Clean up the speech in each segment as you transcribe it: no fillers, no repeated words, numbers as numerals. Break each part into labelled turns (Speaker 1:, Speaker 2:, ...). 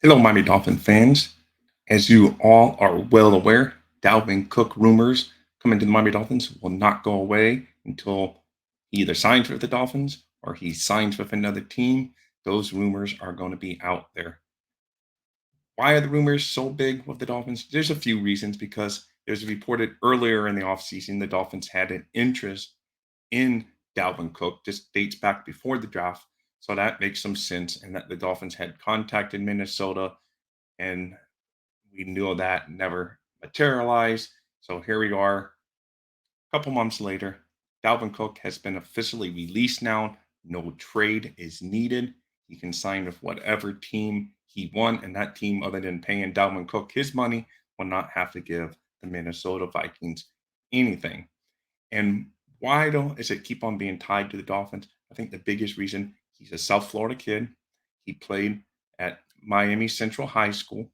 Speaker 1: Hello, Miami Dolphin fans. As you all are well aware, Dalvin Cook rumors coming to the Miami Dolphins will not go away until he either signs with the Dolphins or he signs with another team. Those rumors are going to be out there. Why are the rumors so big with the Dolphins? There's a few reasons because there's reported earlier in the offseason the Dolphins had an interest in Dalvin Cook. This dates back before the draft. So that makes some sense. And that the Dolphins had contacted Minnesota and we knew that never materialized. So here we are, a couple months later. Dalvin Cook has been officially released now. No trade is needed. He can sign with whatever team he wants, and that team, other than paying Dalvin Cook his money, will not have to give the Minnesota Vikings anything. And why don't is it keep on being tied to the Dolphins? I think the biggest reason he's a South Florida kid. He played at Miami Central High School.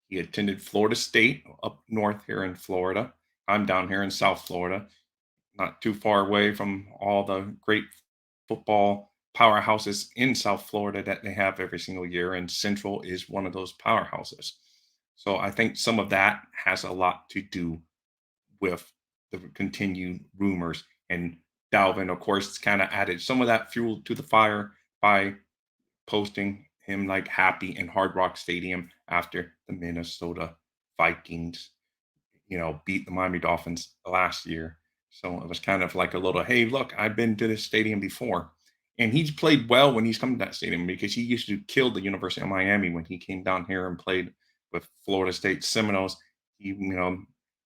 Speaker 1: He attended Florida State up north here in Florida. I'm down here in South Florida, not too far away from all the great football powerhouses in South Florida that they have every single year. And Central is one of those powerhouses. So I think some of that has a lot to do with the continued rumors. And Dalvin, of course, kind of added some of that fuel to the fire by posting him like happy in Hard Rock Stadium after the Minnesota Vikings, beat the Miami Dolphins last year. So it was kind of like a little, hey, look, I've been to this stadium before. And he's played well when he's come to that stadium because he used to kill the University of Miami when he came down here and played with Florida State Seminoles. He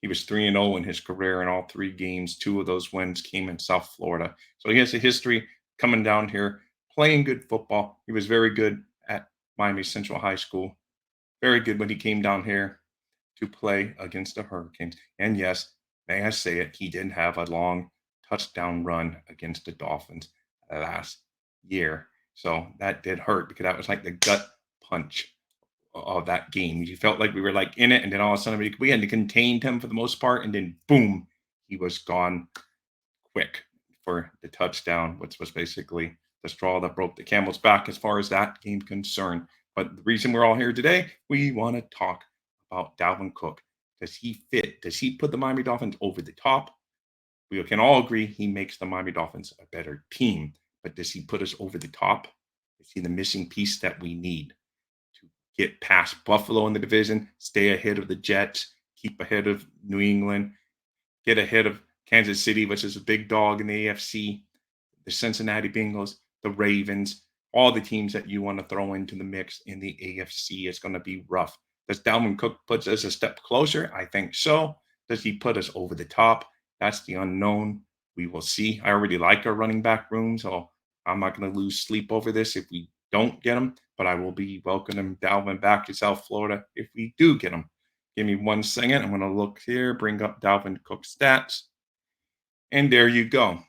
Speaker 1: was 3-0 in his career in all three games. Two of those wins came in South Florida. So he has a history coming down here, playing good football. He was very good at Miami Central High School, very good when he came down here to play against the Hurricanes. And yes, may I say it, he did have a long touchdown run against the Dolphins last year. So that did hurt because that was like the gut punch of that game. You felt like we were like in it, and then all of a sudden we had to contain him for the most part, and then boom, he was gone quick for the touchdown, which was basically the straw that broke the camel's back as far as that game concerned. But the reason we're all here today, we want to talk about Dalvin Cook. Does he fit? Does he put the Miami Dolphins over the top? We can all agree he makes the Miami Dolphins a better team, but does he put us over the top? Is he the missing piece that we need to get past Buffalo in the division, stay ahead of the Jets, keep ahead of New England, get ahead of Kansas City, which is a big dog in the AFC, the Cincinnati Bengals, the Ravens, all the teams that you want to throw into the mix in the AFC is going to be rough. Does Dalvin Cook put us a step closer? I think so. Does he put us over the top? That's the unknown. We will see. I already like our running back room, so I'm not going to lose sleep over this if we don't get him, but I will be welcoming Dalvin back to South Florida if we do get him. Give me 1 second. I'm going to look here, bring up Dalvin Cook's stats, and there you go.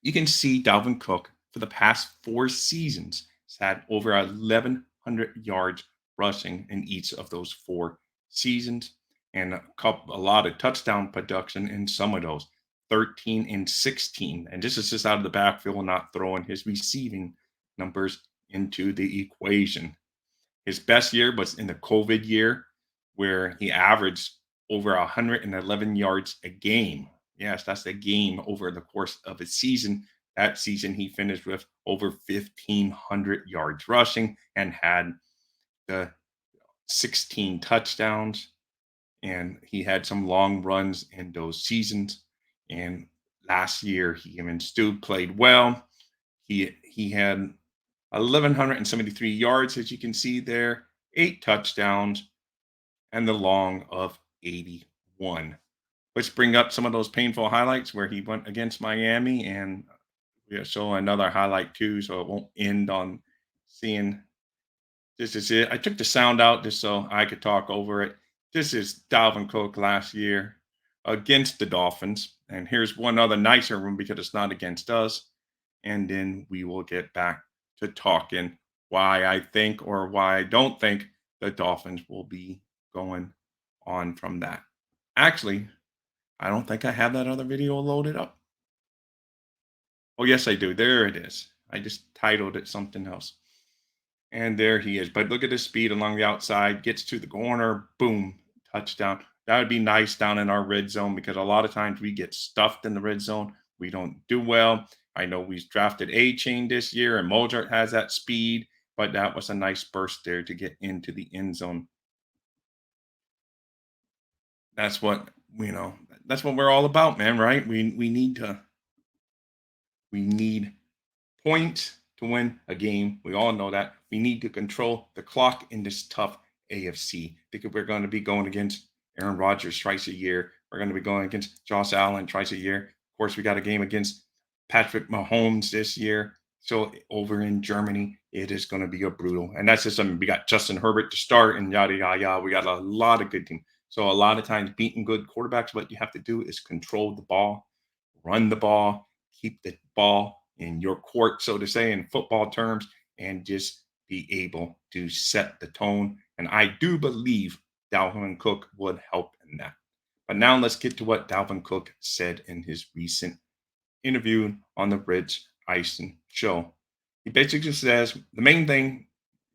Speaker 1: You can see Dalvin Cook for the past 4 seasons has had over 1,100 yards rushing in each of those 4 seasons, and a lot of touchdown production in some of those, 13 and 16. And this is just out of the backfield, not throwing his receiving numbers into the equation. His best year was in the COVID year, where he averaged over 111 yards a game. Yes, that's a game over the course of a season. That season, he finished with over 1,500 yards rushing and had the 16 touchdowns. And he had some long runs in those seasons. And last year, he and Stu played well. He had 1,173 yards, as you can see there, 8 touchdowns, and the long of 81. Let's bring up some of those painful highlights where he went against Miami, and we'll show another highlight too, so it won't end on seeing this is it. I took the sound out just so I could talk over it. This is Dalvin Cook last year against the Dolphins. And here's one other nicer one because it's not against us. And then we will get back to talking why I think or why I don't think the Dolphins will be going on from that. Actually, I don't think I have that other video loaded up. Oh, yes, I do. There it is. I just titled it something else. And there he is. But look at his speed along the outside, gets to the corner, boom, touchdown. That would be nice down in our red zone because a lot of times we get stuffed in the red zone. We don't do well. I know we drafted A Chain this year and Mozart has that speed, but that was a nice burst there to get into the end zone. That's what, you know, that's what we're all about, man, right? We need points to win a game. We all know that. We need to control the clock in this tough AFC because we're going to be going against Aaron Rodgers twice a year. We're going to be going against Josh Allen twice a year. Of course, we got a game against Patrick Mahomes this year. So over in Germany, it is going to be a brutal. And that's just something we got Justin Herbert to start and yada yada yada. We got a lot of good teams. So a lot of times beating good quarterbacks, what you have to do is control the ball, run the ball, keep the ball in your court, so to say, in football terms, and just be able to set the tone. And I do believe Dalvin Cook would help in that. But now let's get to what Dalvin Cook said in his recent interview on the Rich Eisen show. He basically says the main thing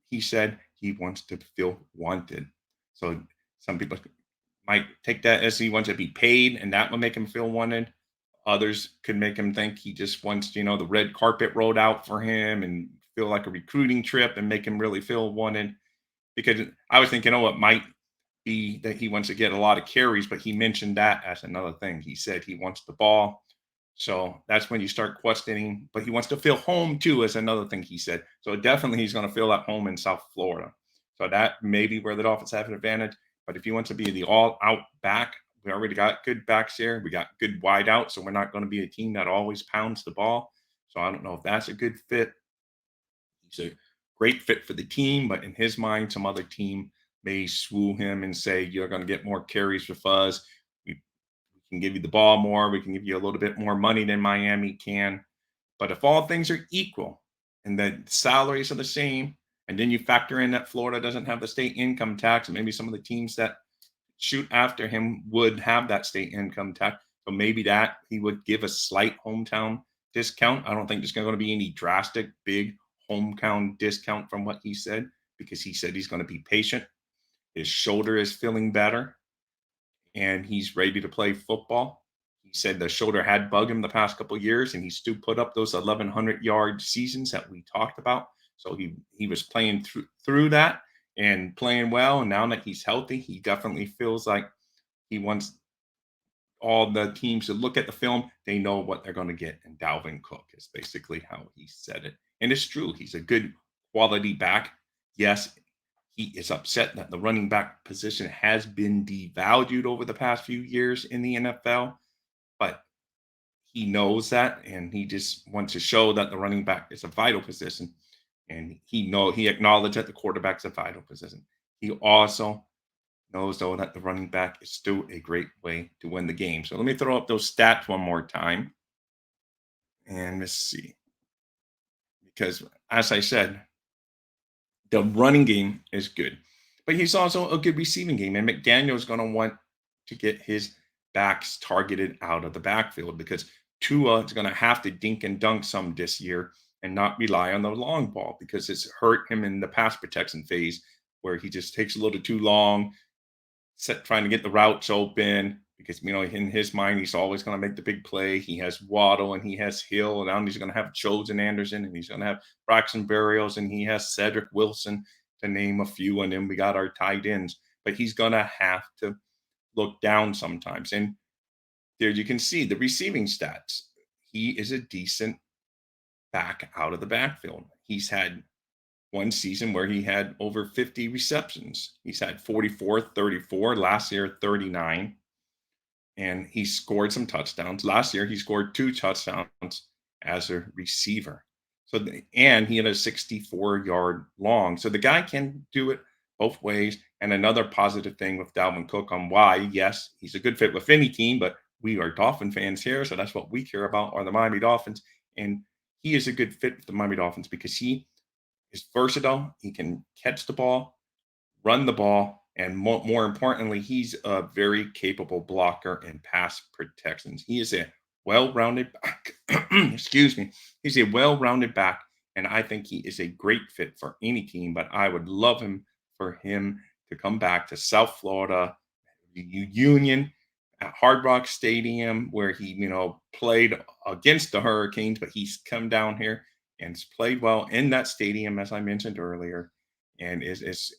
Speaker 1: he said he wants to feel wanted. So some people might take that as he wants to be paid, and that would make him feel wanted. Others could make him think he just wants, the red carpet rolled out for him and feel like a recruiting trip and make him really feel wanted. Because I was thinking, oh, it might be that he wants to get a lot of carries, but he mentioned that as another thing. He said he wants the ball. So that's when you start questioning, but he wants to feel home too, is another thing he said. So definitely he's going to feel at home in South Florida. So that may be where the Dolphins have an advantage. But if he wants to be the all out back, we already got good backs here. We got good wide out. So we're not going to be a team that always pounds the ball. So I don't know if that's a good fit. He's a great fit for the team, but in his mind, some other team may swoo him and say, you're going to get more carries with us. We can give you the ball more. We can give you a little bit more money than Miami can. But if all things are equal and the salaries are the same, and then you factor in that Florida doesn't have the state income tax, and maybe some of the teams that shoot after him would have that state income tax. So maybe that he would give a slight hometown discount. I don't think there's going to be any drastic big hometown discount from what he said because he said he's going to be patient. His shoulder is feeling better and he's ready to play football. He said the shoulder had bugged him the past couple of years, and he still put up those 1,100-yard seasons that we talked about. So he was playing through that and playing well. And now that he's healthy, he definitely feels like he wants all the teams to look at the film. They know what they're going to get. And Dalvin Cook is basically how he said it. And it's true. He's a good quality back. Yes, he is upset that the running back position has been devalued over the past few years in the NFL, but he knows that and he just wants to show that the running back is a vital position. And he acknowledged that the quarterback's a vital position. He also knows though that the running back is still a great way to win the game. So let me throw up those stats one more time and let's see. Because as I said, the running game is good, but he's also a good receiving game. And McDaniel's going to want to get his backs targeted out of the backfield because Tua is going to have to dink and dunk some this year and not rely on the long ball because it's hurt him in the pass protection phase where he just takes a little too long, trying to get the routes open because in his mind he's always going to make the big play. He has Waddle and he has Hill, and now he's going to have Chosen Anderson and he's going to have Braxton Berrios and he has Cedric Wilson to name a few, and then we got our tight ends. But he's going to have to look down sometimes, and there you can see the receiving stats. He is a decent back out of the backfield. He's had one season where he had over 50 receptions. He's had 44, 34, last year 39, and he scored some touchdowns. Last year he scored 2 touchdowns as a receiver. And he had a 64-yard long. So the guy can do it both ways. And another positive thing with Dalvin Cook on why, yes, he's a good fit with any team, but we are Dolphin fans here, so that's what we care about are the Miami Dolphins. And he is a good fit with the Miami Dolphins because he is versatile. He can catch the ball, run the ball, and more importantly, he's a very capable blocker and pass protections. He is a well-rounded back. Excuse me. He's a well-rounded back and I think he is a great fit for any team. But I would love for him to come back to South Florida, Union at Hard Rock Stadium, where he, played against the Hurricanes, but he's come down here and has played well in that stadium, as I mentioned earlier, and is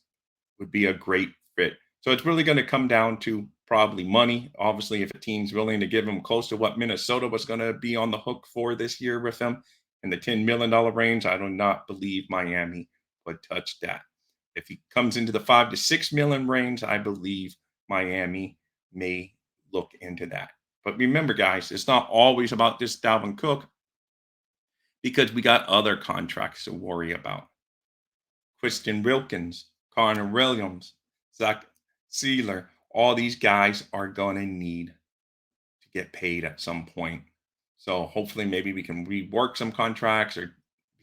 Speaker 1: would be a great fit. So it's really going to come down to probably money. Obviously, if a team's willing to give him close to what Minnesota was going to be on the hook for this year with him in the $10 million range, I do not believe Miami would touch that. If he comes into the 5 to 6 million range, I believe Miami may look into that. But remember, guys, it's not always about this Dalvin Cook because we got other contracts to worry about. Christian Wilkins, Connor Williams, Zach Sealer, all these guys are going to need to get paid at some point. So hopefully maybe we can rework some contracts, or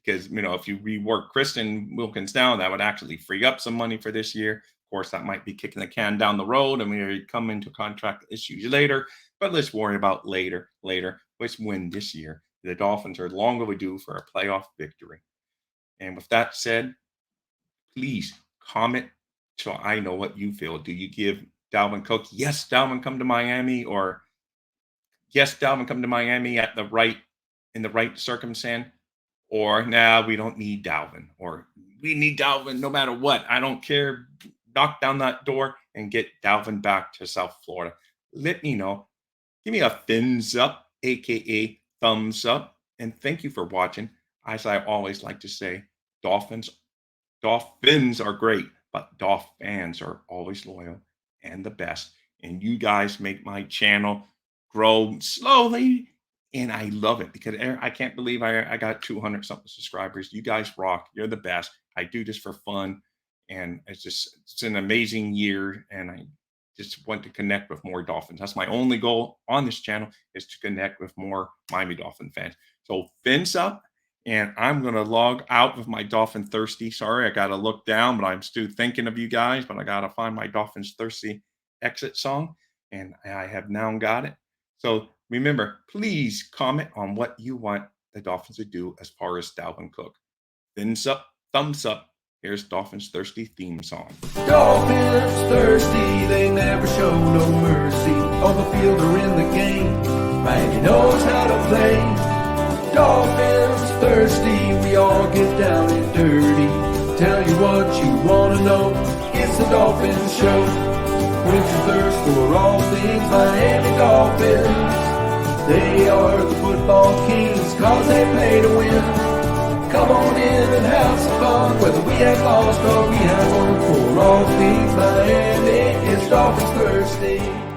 Speaker 1: because, if you rework Christian Wilkins down, that would actually free up some money for this year. Of course, that might be kicking the can down the road and we come into contract issues later, but let's worry about later. Let's win this year. The Dolphins are long overdue for a playoff victory. And with that said, please comment so I know what you feel. Do you give Dalvin Cook, yes, Dalvin come to Miami, or yes, Dalvin come to Miami in the right circumstance, or nah, we don't need Dalvin, or we need Dalvin no matter what. I don't care. Knock down that door and get Dalvin back to South Florida. Let me know. Give me a thumbs up, aka thumbs up, and thank you for watching. As I always like to say, Dolphins are great, but Dolph fans are always loyal and the best. And you guys make my channel grow slowly, and I love it because I can't believe I got 200 something subscribers. You guys rock. You're the best. I do this for fun, and it's an amazing year, and I just want to connect with more Dolphins. That's my only goal on this channel, is to connect with more Miami Dolphin fans. So fins up. And I'm going to log out with my Dolphin Thirsty. Sorry, I got to look down, but I'm still thinking of you guys. But I got to find my Dolphins Thirsty exit song. And I have now got it. So remember, please comment on what you want the Dolphins to do as far as Dalvin Cook. Fins up, thumbs up. Here's Dolphins Thirsty theme song.
Speaker 2: Dolphins thirsty, they never show no mercy. On the field or in the game, Miami knows how to play. Dolphins thirsty, we all get down and dirty. Tell you what you wanna know, it's the Dolphins show. Quench your thirst for all things Miami Dolphins. They are the football kings, cause they play to win. Come on in and have some fun, whether we have lost or we have won. For all things Miami, it's Dolphins thirsty.